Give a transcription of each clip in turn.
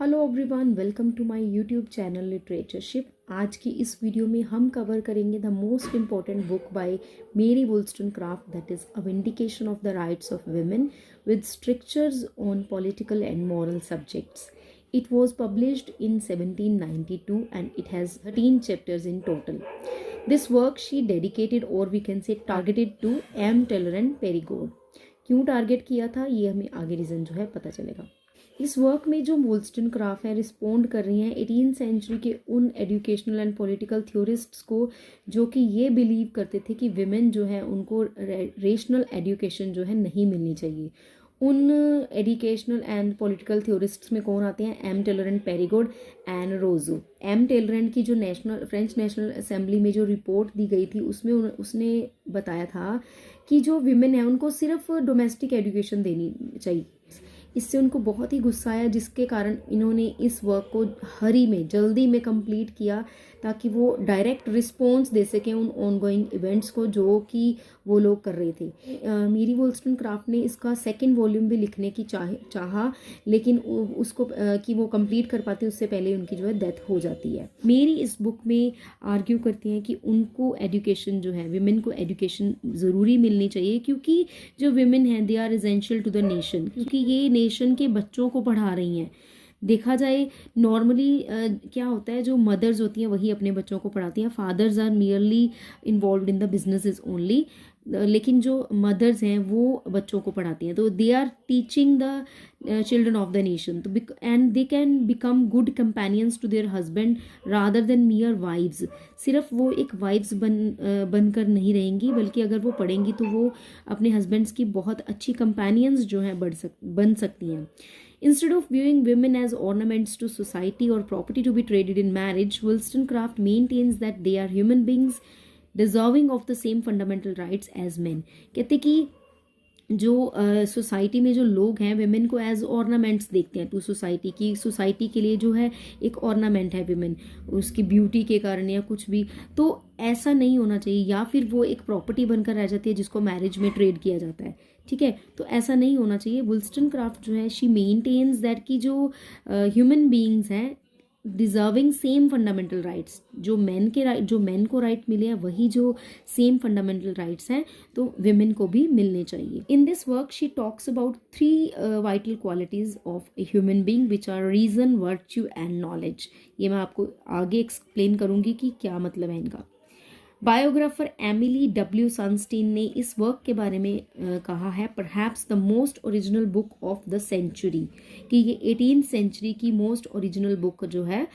Hello everyone, welcome to my YouTube channel Literatureship. आज की इस वीडियो में हम कवर करेंगे the most important book by Mary Wollstonecraft, that is a vindication of the rights of women with strictures on political and moral subjects. It was published in 1792 and it has 13 chapters in total. This work she dedicated, or we can say targeted, to M. Taylor and Perigord. क्यों target किया था ये हमें आगे reason जो है पता चलेगा। इस वर्क में जो वोल्स्टनक्राफ्ट है रिस्पोंड कर रही हैं 18th सेंचुरी के उन एजुकेशनल एंड पॉलिटिकल थ्योरिस्ट्स को जो कि ये बिलीव करते थे कि विमेन जो है उनको रेशनल एजुकेशन जो है नहीं मिलनी चाहिए। उन एजुकेशनल एंड पॉलिटिकल थ्योरिस्ट्स में कौन आते हैं? एम टेलर एंड पेरिगोड एंड रोजो। एम टेलर की जो फ्रेंच नेशनल असेंबली में जो रिपोर्ट दी गई थी उसमें उसने बताया था कि जो विमेन है उनको सिर्फ डोमेस्टिक एजुकेशन देनी चाहिए। इससे उनको बहुत ही गुस्सा आया, जिसके कारण इन्होंने इस वर्क को हरी में जल्दी में कंप्लीट किया ताकि वो डायरेक्ट रिस्पॉन्स दे सकें उन ऑनगोइंग इवेंट्स को जो कि वो लोग कर रहे थे। मेरी वोल्स्टनक्राफ्ट ने इसका सेकंड वॉल्यूम भी लिखने की चाहा, लेकिन उसको कि वो कंप्लीट कर पाती उससे पहले उनकी जो है डेथ हो जाती है। मेरी इस बुक में आर्ग्यू करती हैं कि उनको एजुकेशन जो है, विमेन को एजुकेशन ज़रूरी मिलनी चाहिए, क्योंकि जो विमेन हैं they are essential to the nation, क्योंकि ये नेशन के बच्चों को पढ़ा रही हैं। देखा जाए नॉर्मली क्या होता है, जो मदर्स होती हैं वही अपने बच्चों को पढ़ाती हैं, fathers are merely involve in the businesses only, लेकिन जो मदर्स हैं वो बच्चों को पढ़ाती हैं। तो they are teaching the children of the nation, तो and they can become good companions to their husband rather than mere wives. सिर्फ वो एक वाइव्स बनकर नहीं रहेंगी, बल्कि अगर वो पढ़ेंगी तो वो अपने हस्बैंड्स की बहुत अच्छी कंपेनियंस जो हैं बन सकती हैं। Instead of viewing women as ornaments to society or property to be traded in marriage, Wollstonecraft maintains that they are human beings deserving of the same fundamental rights as men. कहते कि जो society में जो लोग हैं women को as ornaments देखते हैं टू सोसाइटी की, सोसाइटी के लिए जो है एक ऑर्नामेंट है विमेन, उसकी ब्यूटी के कारण या कुछ भी। तो ऐसा नहीं होना चाहिए, या फिर वो एक प्रॉपर्टी बनकर रह जाती है जिसको मैरिज में ट्रेड किया जाता है। ठीक है, तो ऐसा नहीं होना चाहिए। वोल्स्टनक्राफ्ट जो है शी मेंटेन्स दैट कि जो ह्यूमन बीइंग्स हैं डिजर्विंग सेम फंडामेंटल राइट्स, जो मेन को राइट मिले हैं वही जो सेम फंडामेंटल राइट्स हैं तो विमेन को भी मिलने चाहिए। In this work she talks about 3 vital qualities of a human being which are reason, virtue and knowledge. ये मैं आपको आगे एक्सप्लेन करूंगी कि क्या मतलब है इनका। बायोग्राफर एमिली डब्ल्यू सनस्टीन ने इस वर्क के बारे में कहा है perhaps the most original book of the century, कि ये 18th सेंचुरी की मोस्ट ओरिजिनल बुक जो है।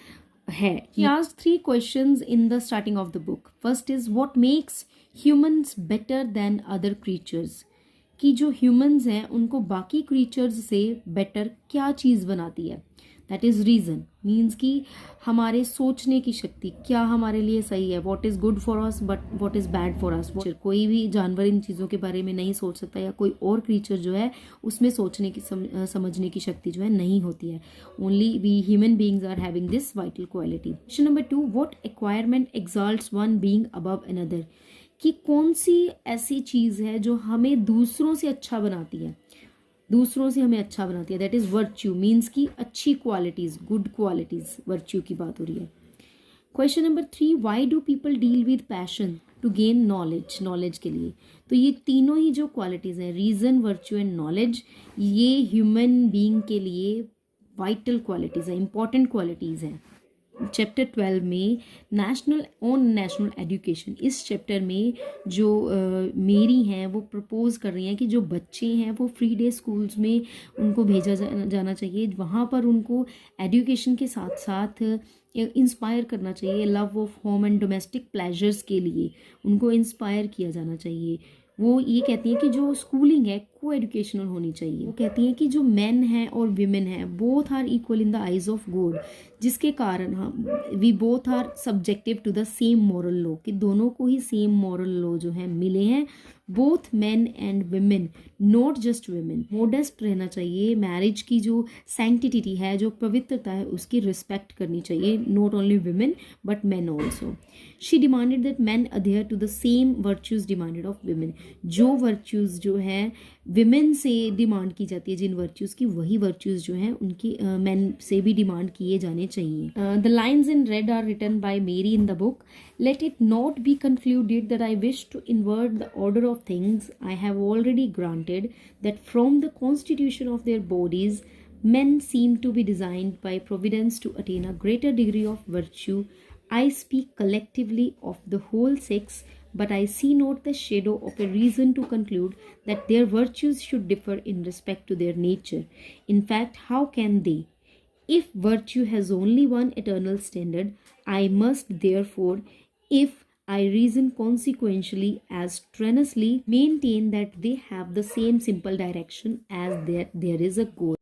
He asked 3 questions in the starting of the book. First is what makes humans better than other creatures, कि जो humans हैं उनको बाकी क्रीचर्स से बेटर क्या चीज़ बनाती है। दैट इज़ रीज़न, मीन्स कि हमारे सोचने की शक्ति, क्या हमारे लिए सही है, what is good for us but what is bad for us. कोई भी जानवर इन चीज़ों के बारे में नहीं सोच सकता, या कोई और क्रीचर जो है उसमें सोचने की समझने की शक्ति जो है नहीं होती है। Only we human beings are having this vital quality. Question number 2, what acquirement exalts one being above another, कि कौन सी ऐसी चीज़ है जो हमें दूसरों से अच्छा बनाती है, दूसरों से हमें अच्छा बनाती है। दैट इज़ वर्च्यू, मीन्स की अच्छी क्वालिटीज़, गुड क्वालिटीज़, वर्च्यू की बात हो रही है। Question number 3, why do people deal with passion to gain knowledge, knowledge के लिए। तो ये तीनों ही जो क्वालिटीज़ हैं, रीज़न, वर्च्यू एंड नॉलेज, ये ह्यूमन बीइंग के लिए वाइटल क्वालिटीज़ हैं, इंपॉर्टेंट क्वालिटीज़ हैं। चैप्टर 12 में नेशनल एजुकेशन, इस चैप्टर में जो मेरी हैं वो प्रपोज कर रही हैं कि जो बच्चे हैं वो फ्री डे स्कूल्स में उनको भेजा जाना चाहिए, वहाँ पर उनको एजुकेशन के साथ साथ इंस्पायर करना चाहिए, love of home and domestic pleasures के लिए उनको इंस्पायर किया जाना चाहिए। वो ये कहती हैं कि जो स्कूलिंग है को एजुकेशनल होनी चाहिए। वो कहती हैं कि जो मेन है और विमेन है both are equal in the eyes of God, जिसके कारण हम we both are subjective to the same moral law, कि दोनों को ही सेम मॉरल लॉ जो है मिले हैं, both men and women, not just women. Modest रहना चाहिए, मैरिज की जो सैंक्टिटी है, जो पवित्रता है, उसकी रिस्पेक्ट करनी चाहिए, not only women but men also. She demanded that man adhere to the same virtues demanded of women, जो वर्च्यूज जो है विमेन से डिमांड की जाती है जिन वर्च्यूज़ की, वही वर्च्यूज़ जो हैं उनकी मैन से भी डिमांड किए जाने चाहिए. The lines in red are written by Mary in the book. Let it not be concluded that I wish to invert the order of things. I have already granted that from the constitution of their bodies men seem to be designed by providence to attain a greater degree of virtue. I speak collectively of the whole sex, but I see not the shadow of a reason to conclude that their virtues should differ in respect to their nature. In fact, how can they? If virtue has only one eternal standard, I must therefore, if I reason consequentially as strenuously, maintain that they have the same simple direction as that there is a goal.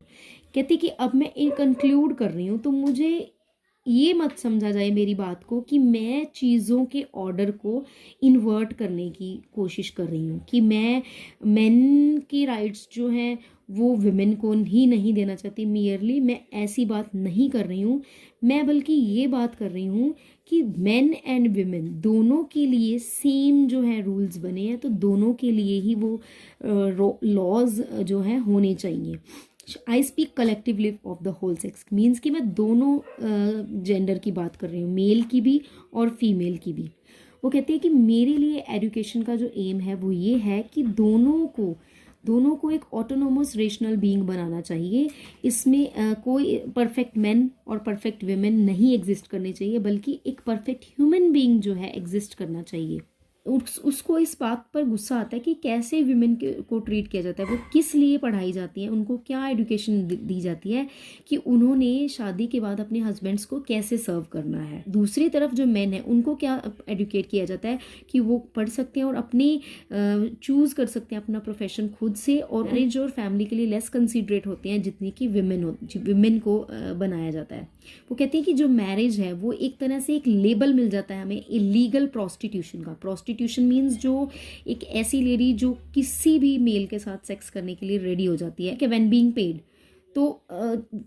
कहती कि अब मैं ये conclude कर रही हूँ, तो मुझे ये मत समझा जाए मेरी बात को कि मैं चीज़ों के ऑर्डर को इन्वर्ट करने की कोशिश कर रही हूँ, कि मैं मेन की राइट्स जो हैं वो विमेन को ही नहीं देना चाहती. मियरली मैं ऐसी बात नहीं कर रही हूँ, मैं बल्कि ये बात कर रही हूँ कि मेन एंड विमेन दोनों के लिए सेम जो है रूल्स बने हैं, तो दोनों के लिए ही वो लॉज जो हैं होने चाहिए. I speak collectively of the whole sex means कि मैं दोनों जेंडर की बात कर रही हूँ, मेल की भी और फीमेल की भी. वो कहते हैं कि मेरे लिए एजुकेशन का जो एम है वो ये है कि दोनों को एक ऑटोनोमस रेशनल बीइंग बनाना चाहिए. इसमें कोई परफेक्ट मैन और परफेक्ट विमेन नहीं एग्जिस्ट करने चाहिए, बल्कि एक परफेक्ट ह्यूमन बीइंग जो है एग्जिस्ट करना चाहिए. उसको इस बात पर गुस्सा आता है कि कैसे विमेन को ट्रीट किया जाता है, वो किस लिए पढ़ाई जाती है, उनको क्या एजुकेशन दी जाती है कि उन्होंने शादी के बाद अपने हस्बैंड्स को कैसे सर्व करना है. दूसरी तरफ जो मेन है उनको क्या एडुकेट किया जाता है कि वो पढ़ सकते हैं और अपने चूज कर सकते हैं अपना प्रोफेशन खुद से, और मैरिज और फैमिली के लिए लेस कंसिडरेट होते हैं जितनी कि विमेन को बनाया जाता है. वो कहते हैं कि जो मैरिज है वो एक तरह से एक लेबल मिल जाता है हमें इलीगल प्रोस्टिट्यूशन का. प्रोस्टिट्यूशन मीन्स जो एक ऐसी लेडी जो किसी भी मेल के साथ सेक्स करने के लिए रेडी हो जाती है कि व्हेन बीइंग पेड, तो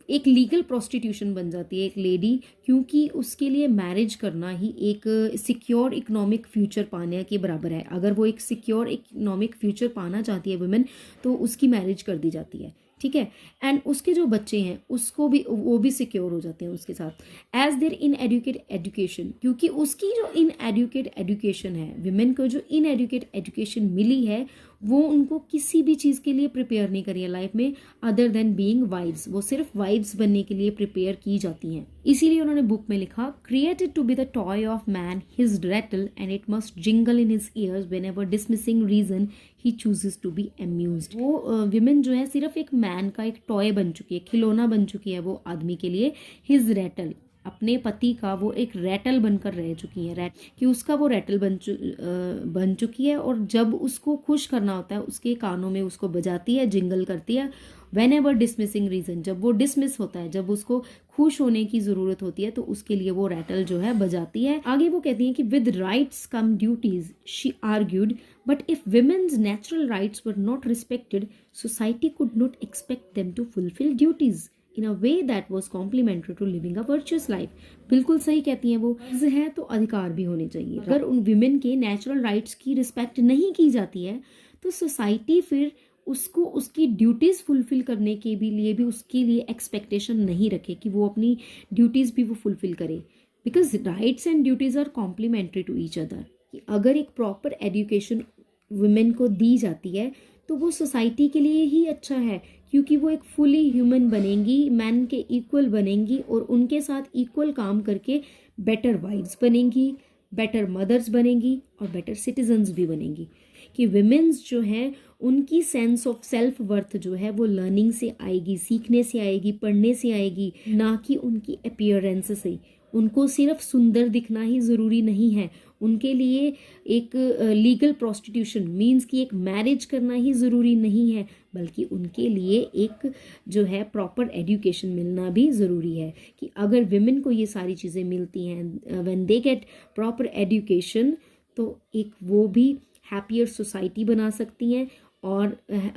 एक लीगल प्रोस्टिट्यूशन बन जाती है एक लेडी, क्योंकि उसके लिए मैरिज करना ही एक सिक्योर इकोनॉमिक फ्यूचर पाने के बराबर है. अगर वो एक सिक्योर इकोनॉमिक फ्यूचर पाना चाहती है वुमेन, तो उसकी मैरिज कर दी जाती है. ठीक है. एंड उसके जो बच्चे हैं उसको भी वो भी सिक्योर हो जाते हैं उसके साथ. As their in educate education, क्योंकि उसकी जो इन एडुकेट एजुकेशन है, विमेन को जो इन एडुकेट एजुकेशन मिली है, वो उनको किसी भी चीज़ के लिए प्रिपेयर नहीं करी है लाइफ में अदर देन बीइंग वाइव्स. वो सिर्फ वाइव्स बनने के लिए प्रिपेयर की जाती हैं. इसीलिए उन्होंने बुक में लिखा, created to be the toy of man his rattle and it must jingle in his ears whenever dismissing reason he chooses to be amused. वो विमेन जो है सिर्फ एक मैन का एक टॉय बन चुकी है, खिलौना बन चुकी है वो आदमी के लिए. हिज रेटल, अपने पति का वो एक रैटल बनकर रह चुकी है, कि उसका वो रैटल बन चुकी है, और जब उसको खुश करना होता है उसके कानों में उसको बजाती है, जिंगल करती है. वेन एवर डिसमिसिंग रीजन, जब वो डिसमिस होता है, जब उसको खुश होने की जरूरत होती है, तो उसके लिए वो रैटल जो है बजाती है. आगे वो कहती है कि with rights come duties, she argued, but if women's natural rights were not respected, society could not expect them to fulfil duties in a way that was complementary to living a virtuous life. बिल्कुल सही कहती हैं वो. है तो अधिकार भी होने चाहिए. अगर उन विमेन के नेचुरल राइट्स की रिस्पेक्ट नहीं की जाती है, तो सोसाइटी फिर उसको उसकी ड्यूटीज़ फुलफिल करने के लिए भी उसके लिए एक्सपेक्टेशन नहीं रखे कि वो अपनी ड्यूटीज़ भी वो फुलफिल करे. Because rights and duties are complementary to each other. अगर एक प्रॉपर एजुकेशन वुमेन को दी जाती है, तो वो सोसाइटी के लिए ही अच्छा है, क्योंकि वो एक फुली ह्यूमन बनेंगी, मैन के इक्वल बनेंगी, और उनके साथ इक्वल काम करके बेटर वाइफ्स बनेंगी, बेटर मदर्स बनेंगी, और बेटर सिटीजन्स भी बनेंगी. कि विमेन्स जो हैं उनकी सेंस ऑफ सेल्फ वर्थ जो है वो लर्निंग से आएगी, सीखने से आएगी, पढ़ने से आएगी, ना कि उनकी अपीयरेंस से. उनको सिर्फ सुंदर दिखना ही ज़रूरी नहीं है, उनके लिए एक लीगल प्रोस्टिट्यूशन मीन्स कि एक मैरिज करना ही ज़रूरी नहीं है, बल्कि उनके लिए एक जो है प्रॉपर एजुकेशन मिलना भी ज़रूरी है. कि अगर विमेन को ये सारी चीज़ें मिलती हैं, when they get proper education, तो एक वो भी हैप्पियर सोसाइटी बना सकती हैं और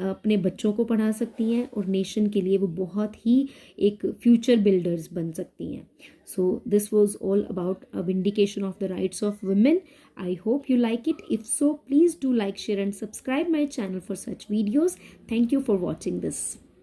अपने बच्चों को पढ़ा सकती हैं, और नेशन के लिए वो बहुत ही एक फ्यूचर बिल्डर्स बन सकती हैं. So this was all about a vindication of the rights of women. I hope you like it. If so, please do like, share and subscribe my channel for such videos. Thank you for watching this.